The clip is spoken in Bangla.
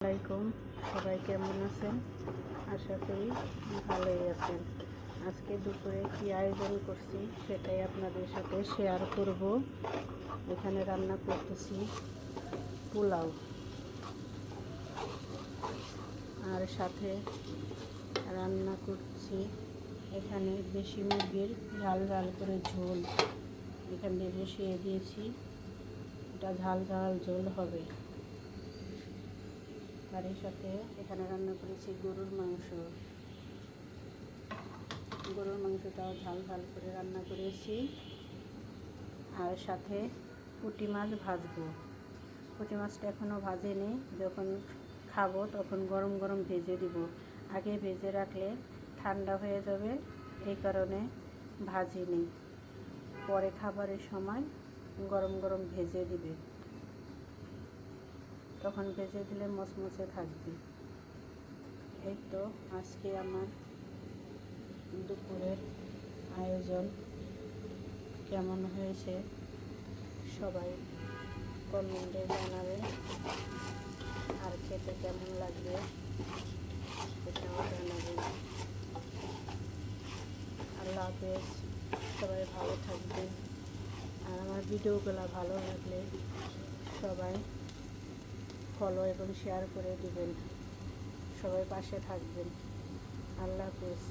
আসসালামাইকুম, সবাই কেমন আছেন? আশা করি ভালোই আছেন। আজকে দুপুরে কি আয়োজন করছি সেটাই আপনাদের সাথে শেয়ার করব। এখানে রান্না করতেছি পোলাও, আর সাথে রান্না করছি এখানে দেশি মুরগির ঝাল ঝাল করে ঝোল এখানে বসিয়ে দিয়েছি। এটা ঝাল ঝাল ঝোল হবে। তার সাথে এখানে রান্না করেছি গরুর মাংসটাও ঝাল ঝাল করে রান্না করেছি। আর সাথে পুঁটি মাছ ভাজবো। পুঁটি মাছটা এখনও ভাজিনি, যখন খাবো তখন গরম গরম ভেজে দিব। আগে ভেজে রাখলে ঠান্ডা হয়ে যাবে, এই কারণে ভাজিনি। পরে খাবারের সময় গরম গরম ভেজে দিবে, তখন ভেজে দিলে মচমচে থাকবে। এই তো আজকে আমার দুপুরের আয়োজন। কেমন হয়েছে সবাই কমেন্টে জানাবে, আর খেতে কেমন লাগবে সেটাও জানাবেন। আল্লাহ হাফেজ, সবাই ভালো থাকবেন। আর আমার ভিডিওগুলো ভালো লাগলে সবাই ফলো এবং শেয়ার করে দিবেন। সবাই পাশে থাকবেন। আল্লাহ হাফেজ।